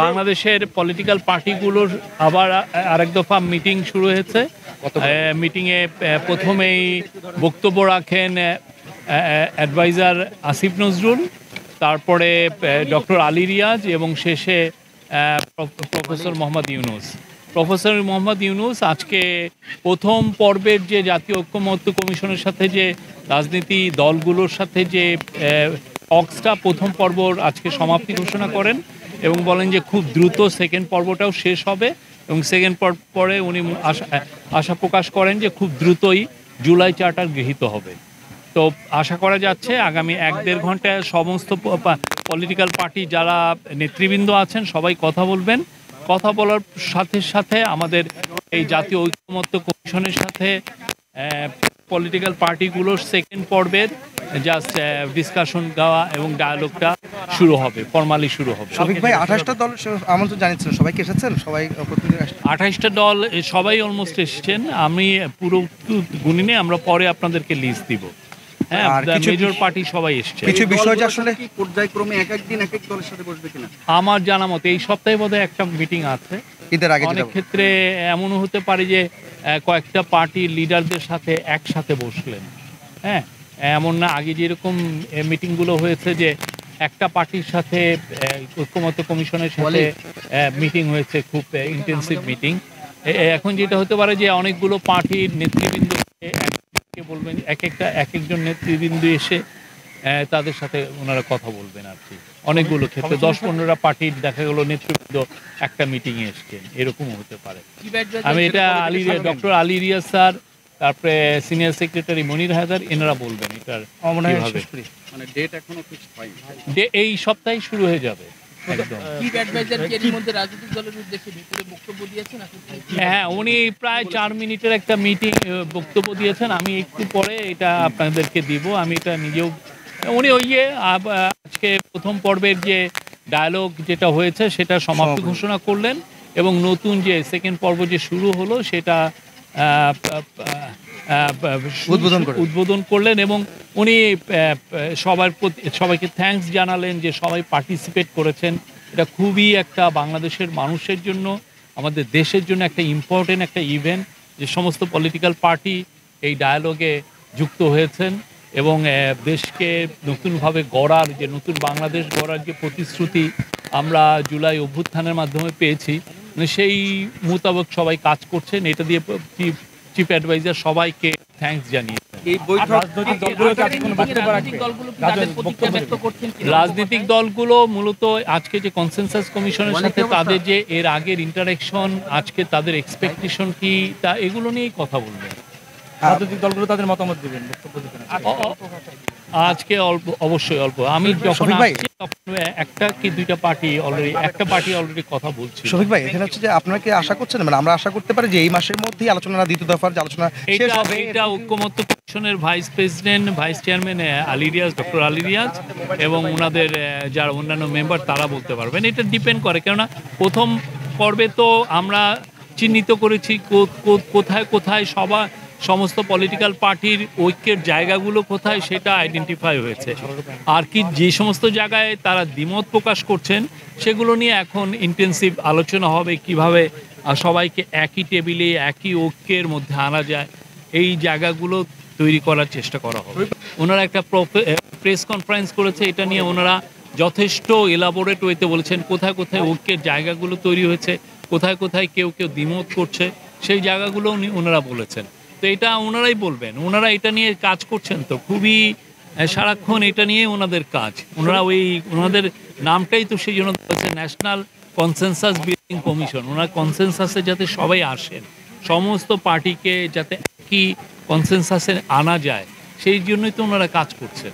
বাংলাদেশের পলিটিক্যাল পার্টিগুলোর আবার আরেক দফা মিটিং শুরু হয়েছে। মিটিংয়ে প্রথমেই বক্তব্য রাখেন অ্যাডভাইজার আসিফ নজরুল, তারপরে ডক্টর আলী রিয়াজ এবং শেষে প্রফেসর মোহাম্মদ ইউনুস। প্রফেসর মোহাম্মদ ইউনুস আজকে প্রথম পর্বের যে জাতীয় ঐক্যমত্য কমিশনের সাথে যে রাজনীতি দলগুলোর সাথে যে টক্সটা প্রথম পর্ব আজকে সমাপ্তি ঘোষণা করেন এবং বলেন যে খুব দ্রুত সেকেন্ড পর্বটাও শেষ হবে এবং সেকেন্ড পরে উনি আশা প্রকাশ করেন যে খুব দ্রুতই জুলাই চার্টার গৃহীত হবে। তো আশা করা যাচ্ছে আগামী 1-1.5 ঘন্টায় সমস্ত পলিটিক্যাল পার্টি যারা নেতৃবৃন্দ আছেন সবাই কথা বলবেন। কথা বলার সাথে সাথে আমাদের এই জাতীয় ঐক্যমত্য কমিশনের সাথে পলিটিক্যাল পার্টিগুলোর সেকেন্ড পর্বের জাস্ট ডিসকাশন গাওয়া এবং ডায়ালগটা শুরু হবে, ফর্মালি শুরু হবে। শফিক ভাই 28টা দল আমন্ত্রণ জানিয়েছেন, সবাই কি এসেছেন? সবাই 28টা দল সবাই অলমোস্ট এসেছেন। আমি পুরো গুণিনে আমরা পরে আপনাদেরকে লিস্ট দিব। হ্যাঁ, মেজর পার্টি সবাই এসছে। কিছু বিষয় আসলে পর্যায়ক্রমে এক দিন এক দলের সাথে বসবে কিনা আমার জানা মতে এই সপ্তাহে বোধহয় একটা মিটিং আছে। ঈদের আগে অনেক ক্ষেত্রে এমনও হতে পারে যে কয়েকটা পার্টির লিডারদের সাথে একসাথে বসলেন। হ্যাঁ, এমন না আগে যেরকম মিটিংগুলো হয়েছে যে একটা পার্টির সাথে ঐক্যমত্য কমিশনের সাথে মিটিং হয়েছে, খুব ইন্টেন্সিভ মিটিং। এখন যেটা হতে পারে যে অনেকগুলো পার্টির নেতৃবৃন্দ বলবেন, এক একজন নেতৃবৃন্দ এসে তাদের সাথে ওনারা কথা বলবেন আর কি। অনেকগুলো ক্ষেত্রে 10-15টা পার্টির দেখা গেল নেতৃবৃন্দ একটা মিটিংয়ে এসছেন, এরকমও হতে পারে। আমি এটা ডক্টর আলী রিয়াজ স্যার, তারপরে সিনিয়র সেক্রেটারি মনির হায়দার, এনারা বলবেন এটার মানে ডেট এখনো ফিক্সড হয়নি। এই সপ্তাহে শুরু হয়ে যাবে। হ্যাঁ, উনি প্রায় 4 মিনিটের একটা মিটিং বক্তব্য দিয়েছেন। আমি একটু পরে এটা আপনাদেরকে দিব। আমি এটা নিজেও উনি আজকে প্রথম পর্বের যে ডায়ালগ যেটা হয়েছে সেটা সমাপ্তি ঘোষণা করলেন এবং নতুন যে সেকেন্ড পর্ব যে শুরু হলো সেটা উদ্বোধন করলেন এবং উনি সবাইকে থ্যাঙ্কস জানালেন যে সবাই পার্টিসিপেট করেছেন। এটা খুবই একটা বাংলাদেশের মানুষের জন্য, আমাদের দেশের জন্য একটা ইম্পর্টেন্ট একটা ইভেন্ট যে সমস্ত পলিটিক্যাল পার্টি এই ডায়ালগে যুক্ত হয়েছেন এবং দেশকে নতুনভাবে গড়ার যে নতুন বাংলাদেশ গড়ার যে প্রতিশ্রুতি আমরা জুলাই অভ্যুত্থানের মাধ্যমে পেয়েছি, সেই মোতাবেক সবাই কাজ করছেন। এটা দিয়ে চিফ অ্যাডভাইজার সবাইকে থ্যাঙ্কস জানিয়েছেন। রাজনৈতিক দলগুলো মূলত আজকে যে কনসেনসাস কমিশনের সাথে তাদের যে এর আগের ইন্টারাকশন, আজকে তাদের এক্সপেকটেশন কি, তা এগুলো নিয়েই কথা বলবেন। রাজনৈতিক দলগুলো তাদের মতামত দিবেন, বক্তব্য দিবেন আজকে অবশ্যই অল্প। আমি যখন একটা কি দুইটা পার্টি অলরেডি কথা বলছি। শফিক ভাই, এখানে হচ্ছে যে আপনারা কি আশা করছেন, মানে আমরা আশা করতে পারি যে এই মাসের মধ্যেই আলোচনা, দ্বিতীয় দফার যে আলোচনা শেষ হবে? এটা ঐক্যমত্য কমিশনের vice president, vice chairman Ali Riaz, doctor Ali Riaz এবং ওনাদের যারা অন্যান্য মেম্বার তারা বলতে পারবেন। এটা ডিপেন্ড করে, কেননা প্রথম পর্বে তো আমরা চিহ্নিত করেছি কোথায় কোথায় সমস্ত পলিটিক্যাল পার্টির ঐক্যের জায়গাগুলো কোথায় সেটা আইডেন্টিফাই হয়েছে। আর কি যে সমস্ত জায়গায় তারা দ্বিমত প্রকাশ করছেন সেগুলো নিয়ে এখন ইন্টেন্সিভ আলোচনা হবে, কিভাবে সবাইকে একই টেবিলে একই ঐক্যের মধ্যে আনা যায়, এই জায়গাগুলো তৈরি করার চেষ্টা করা হবে। ওনারা একটা প্রেস কনফারেন্স করেছে, এটা নিয়ে ওনারা যথেষ্ট এলাবোরেট ওয়েতে বলেছেন কোথায় কোথায় ঐক্যের জায়গাগুলো তৈরি হয়েছে, কোথায় কোথায় কেউ দ্বিমত করছে, সেই জায়গাগুলো ওনারা বলেছেন। তো এটা ওনারাই বলবেন, ওনারা এটা নিয়ে কাজ করছেন, তো খুবই সারাক্ষণ এটা নিয়ে ওনাদের কাজ। ওনাদের নামটাই তো সেই জন্য বলছে ন্যাশনাল কনসেনসাস বিল্ডিং কমিশন। ওনারা কনসেনসাসে যাতে সবাই আসেন, সমস্ত পার্টিকে যাতে একই কনসেনসাসে আনা যায়, সেই জন্যই তো ওনারা কাজ করছেন।